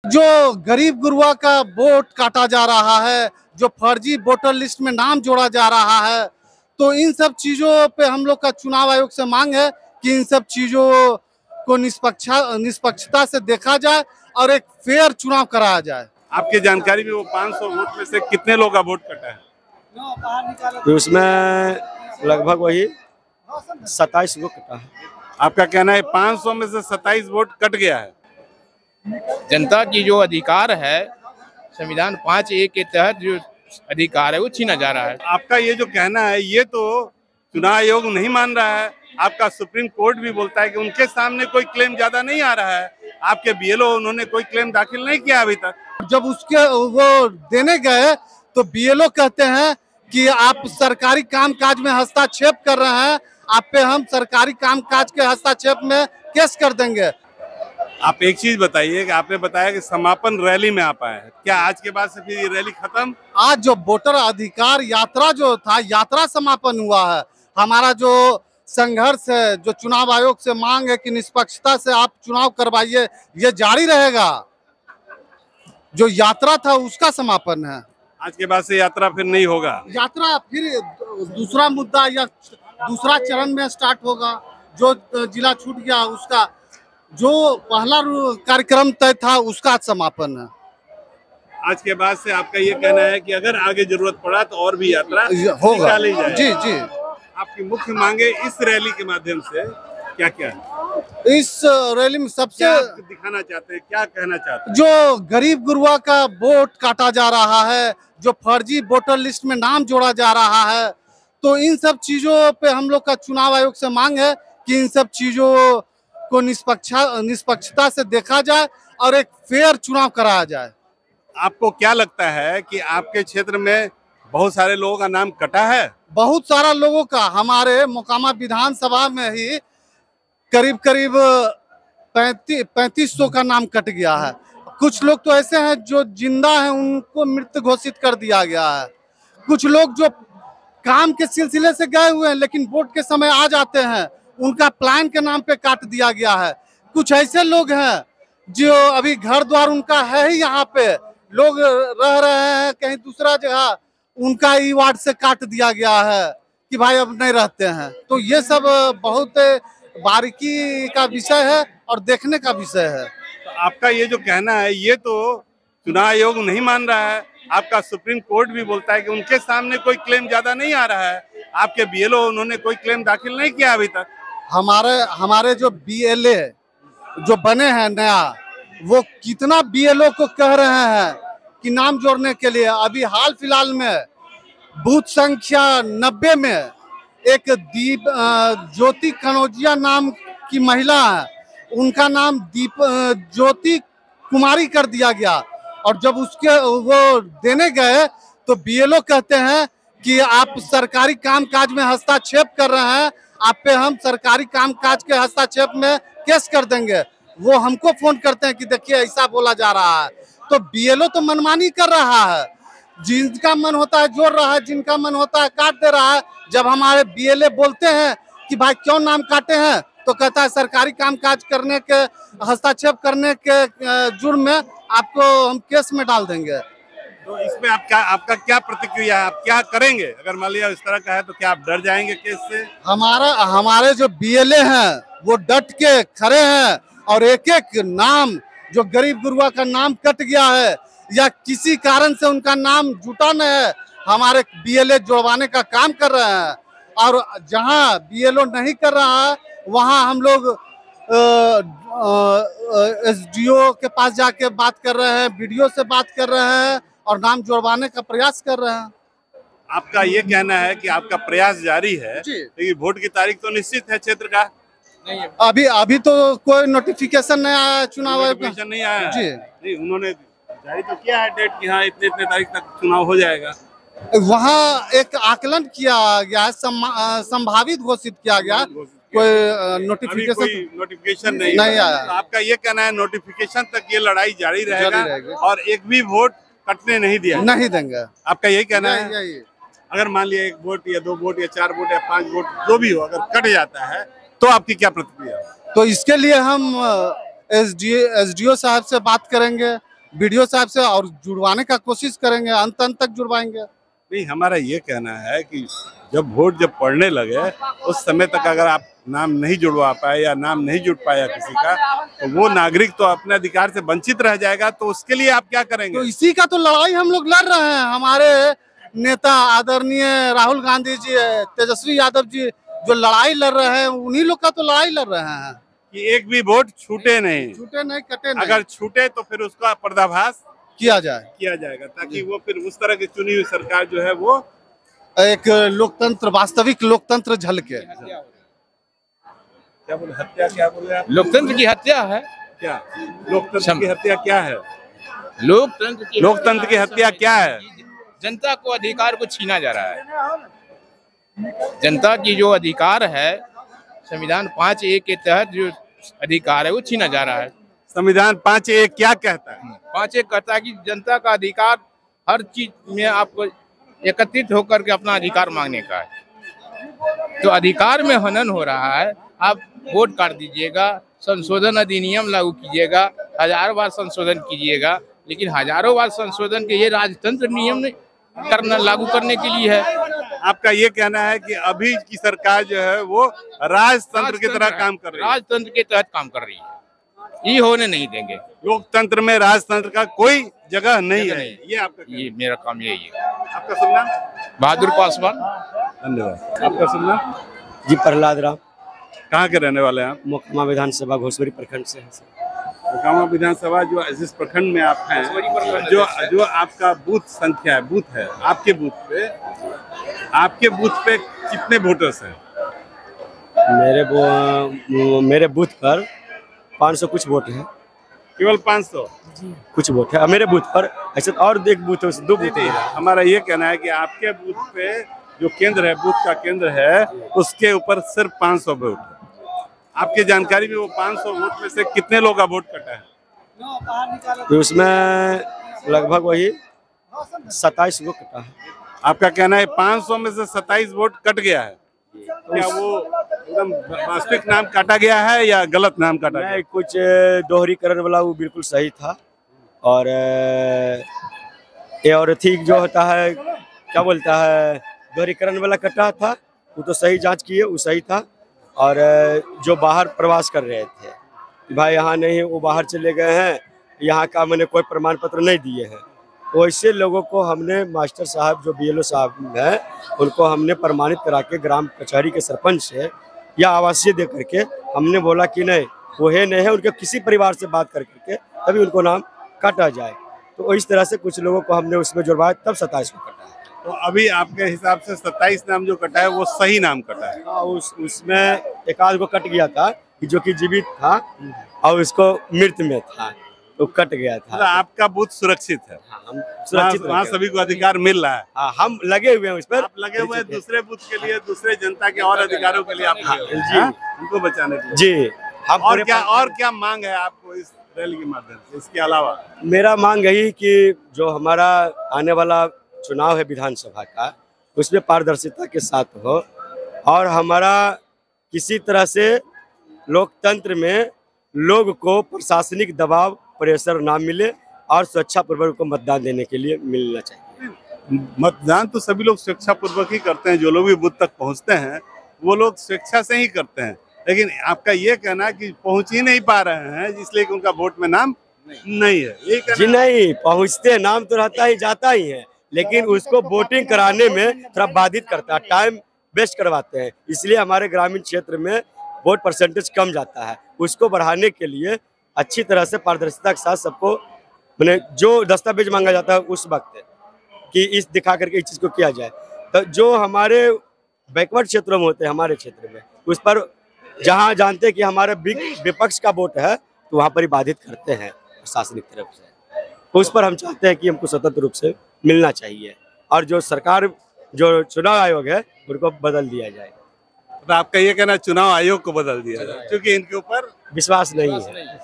जो गरीब गुरुआ का वोट काटा जा रहा है, जो फर्जी वोटर लिस्ट में नाम जोड़ा जा रहा है, तो इन सब चीजों पे हम लोग का चुनाव आयोग से मांग है कि इन सब चीजों को निष्पक्षता से देखा जाए और एक फेयर चुनाव कराया जाए। आपकी जानकारी में वो 500 वोट में से कितने लोग का वोट कटा है? तो उसमें लगभग वही 27 वोट कटा है। आपका कहना है 500 में से 27 वोट कट गया है। जनता की जो अधिकार है संविधान 5A के तहत जो अधिकार है वो छीना जा रहा है। आपका ये जो कहना है ये तो चुनाव आयोग नहीं मान रहा है। आपका सुप्रीम कोर्ट भी बोलता है कि उनके सामने कोई क्लेम ज्यादा नहीं आ रहा है। आपके बीएलओ उन्होंने कोई क्लेम दाखिल नहीं किया अभी तक। जब उसके वो देने गए तो बीएलओ कहते हैं कि आप सरकारी कामकाज में हस्तक्षेप कर रहे हैं, आप पे हम सरकारी कामकाज के हस्तक्षेप में केस कर देंगे। आप एक चीज बताइए कि आपने बताया कि समापन रैली में आप आए हैं, क्या आज के बाद से फिर ये रैली खत्म? आज जो वोटर अधिकार यात्रा जो था, यात्रा समापन हुआ है। हमारा जो संघर्ष है, जो चुनाव आयोग से मांग है कि निष्पक्षता से आप चुनाव करवाइए, ये जारी रहेगा। जो यात्रा था उसका समापन है। आज के बाद से यात्रा फिर नहीं होगा। यात्रा फिर दूसरा मुद्दा या दूसरा चरण में स्टार्ट होगा। जो जिला छूट गया उसका जो पहला कार्यक्रम तय था उसका समापन है। आज के बाद से आपका ये कहना है कि अगर आगे जरूरत पड़ा तो और भी यात्रा होगा। निकाली जाए। जी जी। आपकी मुख्य मांगे इस रैली के माध्यम से क्या क्या है? इस रैली में सबसे दिखाना चाहते हैं, क्या कहना चाहते हैं? जो गरीब गुरुआ का वोट काटा जा रहा है, जो फर्जी वोटर लिस्ट में नाम जोड़ा जा रहा है, तो इन सब चीजों पे हम लोग का चुनाव आयोग से मांग है कि इन सब चीजों को निष्पक्षता से देखा जाए और एक फेयर चुनाव कराया जाए। आपको क्या लगता है कि आपके क्षेत्र में बहुत सारे लोगों का नाम कटा है? बहुत सारा लोगों का, हमारे मोकामा विधानसभा में ही करीब 3500 का नाम कट गया है। कुछ लोग तो ऐसे हैं जो जिंदा हैं, उनको मृत घोषित कर दिया गया है। कुछ लोग जो काम के सिलसिले से गए हुए हैं लेकिन वोट के समय आ जाते हैं, उनका प्लान के नाम पे काट दिया गया है। कुछ ऐसे लोग हैं जो अभी घर द्वार उनका है ही, यहाँ पे लोग रह रहे हैं कहीं दूसरा जगह, उनका ई वार्ड से काट दिया गया है कि भाई अब नहीं रहते हैं। तो ये सब बहुत बारीकी का विषय है और देखने का विषय है। तो आपका ये जो कहना है ये तो चुनाव आयोग नहीं मान रहा है। आपका सुप्रीम कोर्ट भी बोलता है कि उनके सामने कोई क्लेम ज्यादा नहीं आ रहा है। आपके बीएलओ उन्होंने कोई क्लेम दाखिल नहीं किया अभी तक। हमारे जो बीएलए जो बने हैं नया, वो कितना बीएलओ को कह रहे हैं कि नाम जोड़ने के लिए। अभी हाल फिलहाल में बूथ संख्या 90 में एक ज्योति कनौजिया नाम की महिला है, उनका नाम ज्योति कुमारी कर दिया गया। और जब उसके वो देने गए तो बीएलओ कहते हैं कि आप सरकारी कामकाज में हस्तक्षेप कर रहे हैं, आप पे हम सरकारी कामकाज के हस्तक्षेप में केस कर देंगे। वो हमको फोन करते हैं कि देखिए ऐसा बोला जा रहा है। तो बीएलओ तो मनमानी कर रहा है, जिनका मन होता है जोड़ रहा है, जिनका मन होता है काट दे रहा है। जब हमारे बीएलए बोलते हैं कि भाई क्यों नाम काटे हैं, तो कहता है सरकारी कामकाज करने के हस्तक्षेप करने के जुर्म में आपको हम केस में डाल देंगे। तो इसमें आपका क्या प्रतिक्रिया है? आप क्या करेंगे अगर मान लिया इस तरह का है? तो क्या आप डर जाएंगे केस से? हमारे जो बीएलए हैं वो डट के खड़े हैं और एक एक नाम जो गरीब गुरुआ का नाम कट गया है या किसी कारण से उनका नाम जुटा नहीं है, हमारे बीएलए जोड़वाने का काम कर रहे हैं। और जहां बीएलओ नहीं कर रहा है वहां हम लोग एसडीओ के पास जाके बात कर रहे हैं, बीडीओ से बात कर रहे हैं और नाम जोड़वाने का प्रयास कर रहे हैं। आपका ये कहना है कि आपका प्रयास जारी है, लेकिन वोट की तारीख तो निश्चित है क्षेत्र का? नहीं, अभी तो कोई नोटिफिकेशन नहीं आया, चुनाव नोटिफिकेशन नहीं आया जी। नहीं, उन्होंने जारी तो किया है डेट कि हाँ इतने तारीख तक चुनाव हो जाएगा। वहाँ एक आकलन किया गया है, संभावित घोषित किया गया, कोई नोटिफिकेशन नहीं आया। तो आपका ये कहना है नोटिफिकेशन तक ये लड़ाई जारी रहेगा और एक भी वोट कटने नहीं देंगे। आपका यही कहना है? अगर मान लिया 1 वोट या 2 वोट या 4 वोट या 5 वोट जो भी हो अगर कट जाता है तो आपकी क्या प्रतिक्रिया? तो इसके लिए हम एसडीओ साहब से बात करेंगे वीडियो साहब से और जुड़वाने का कोशिश करेंगे, अंत तक जुड़वाएंगे। नहीं, हमारा ये कहना है कि जब वोट जब पड़ने लगे उस समय तक अगर आप नाम नहीं जुड़वा पाए या नाम नहीं जुड़ पाया किसी का, तो वो नागरिक तो अपने अधिकार से वंचित रह जाएगा। तो उसके लिए आप क्या करेंगे? तो इसी का तो लड़ाई हम लोग लड़ रहे हैं। हमारे नेता आदरणीय राहुल गांधी जी, तेजस्वी यादव जी जो लड़ाई लड़ रहे हैं, उन्हीं लोग का तो लड़ाई लड़ रहे हैं कि एक भी वोट छूटे नहीं, कटे नहीं। अगर छूटे तो फिर उसका पर्दाफाश किया जाएगा, ताकि वो फिर उस तरह की चुनी हुई सरकार जो है वो एक लोकतंत्र, वास्तविक लोकतंत्र झलके। क्या बोले? हत्या क्या बोले आप? लोकतंत्र की हत्या है। क्या लोकतंत्र की हत्या क्या है? लोकतंत्र की हत्या क्या है? जनता को अधिकार को छीना जा रहा है। जनता की जो अधिकार है, संविधान 5(a) के तहत जो अधिकार है वो छीना जा रहा है। संविधान 5(a) क्या कहता है? 5(a) कहता है कि जनता का अधिकार हर चीज में आपको एकत्रित होकर के अपना अधिकार मांगने का है। तो अधिकार में हनन हो रहा है। आप वोट काट दीजिएगा, संशोधन अधिनियम लागू कीजिएगा, 1000 बार संशोधन कीजिएगा, लेकिन हजारों बार संशोधन के ये राजतंत्र नियम लागू करने के लिए है। आपका ये कहना है कि अभी की सरकार जो है वो राजतंत्र की तरह काम कर रही है, राजतंत्र के तहत काम कर रही है। ये होने नहीं देंगे। लोकतंत्र में राजतंत्र का कोई जगह नहीं है। ये आपका, ये मेरा काम यही है। आपका सुनना? बहादुर पासवान। धन्यवाद। आपका सुनना? जी प्रहलाद राम। कहाँ के रहने वाले हैं आप? मोकामा विधानसभा घोसवरी प्रखंड से है सर। मोकामा विधानसभा जो जिस प्रखंड में आप हैं, जो आपका बूथ संख्या है, बूथ है, आपके बूथ पे कितने वोटर्स हैं? मेरे बूथ पर 500 कुछ वोट है। केवल 500 कुछ वोट है मेरे बूथ पर। ऐसे और एक बूथ है, 2 बूथ है। हमारा ये कहना है कि आपके बूथ पे जो केंद्र है, बूथ का केंद्र है, उसके ऊपर सिर्फ 500 वोट है। आपकी जानकारी में वो 500 वोट में से कितने लोग का वोट कटा है? तो उसमें लगभग वही 27 वोट कटा है। आपका कहना है 500 में से 27 वोट कट गया है। क्या वो एकदम वास्तविक नाम काटा गया है या गलत नाम काटा गया? कुछ दोहरीकरण वाला वो बिल्कुल सही था। और ये और ठीक जो होता है, क्या बोलता है, दोहरीकरण वाला कटा था वो तो सही जांच किए, वो सही था। और जो बाहर प्रवास कर रहे थे कि भाई यहाँ नहीं, वो बाहर चले गए हैं, यहाँ का मैंने कोई प्रमाण पत्र नहीं दिए हैं, तो ऐसे लोगों को हमने मास्टर साहब जो BLO साहब हैं, उनको हमने प्रमाणित करा के ग्राम कचहरी के सरपंच से या आवासीय दे करके हमने बोला कि नहीं वो है नहीं है, उनके किसी परिवार से बात करके तभी उनको नाम काटा जाए। तो इस तरह से कुछ लोगों को हमने उसमें जुड़वाया, तब 27 को कटा है। तो अभी आपके हिसाब से 27 नाम जो कटा है वो सही नाम कटा है? उसमें एक आध को कट गया था जो कि जीवित था और उसको मृत में था, तो कट गया था। तो आपका बूथ सुरक्षित है? हम सुरक्षित, वहाँ सभी को अधिकार मिल रहा है। हाँ, हम लगे हुए हैं उस पर। आप लगे हुए हैं दूसरे बूथ के लिए, दूसरे जनता के और अधिकारों के लिए आप जी, उनको बचाने के लिए। जी। हम और क्या मांग है आपको इस रैली के माध्यम से? इसके अलावा मेरा मांग यही कि जो हमारा आने वाला चुनाव है विधानसभा का, उसमें पारदर्शिता के साथ हो और हमारा किसी तरह से लोकतंत्र में लोग को प्रशासनिक दबाव, प्रेशर ना मिले और स्वेच्छापूर्वक को मतदान देने के लिए मिलना चाहिए। मतदान तो सभी लोग स्वेच्छापूर्वक ही करते हैं। जो लोग भी बूथ तक पहुंचते हैं वो लोग स्वेच्छा से ही करते हैं, लेकिन आपका ये कहना है कि पहुंच ही नहीं पा रहे हैं इसलिए कि उनका वोट में नाम नहीं है। ये जी नहीं, पहुंचते, नाम तो रहता ही जाता ही है, लेकिन उसको वोटिंग कराने में थोड़ा बाधित करता है, टाइम वेस्ट करवाते हैं। इसलिए हमारे ग्रामीण क्षेत्र में वोट परसेंटेज कम जाता है। उसको बढ़ाने के लिए अच्छी तरह से पारदर्शिता के साथ सबको मैंने जो दस्तावेज मांगा जाता है उस वक्त कि इस दिखा करके इस चीज़ को किया जाए। तो जो हमारे बैकवर्ड क्षेत्रों में होते हैं, हमारे क्षेत्र में उस पर जहाँ जानते हैं कि हमारे विपक्ष का वोट है तो वहाँ पर ही बाधित करते हैं प्रशासनिक तरफ से। तो उस पर हम चाहते हैं कि हमको स्वतंत्र रूप से मिलना चाहिए और जो सरकार, जो चुनाव आयोग है उनको बदल दिया जाए। तो आपका ये कहना चुनाव आयोग को बदल दिया जाए क्योंकि इनके ऊपर विश्वास नहीं है।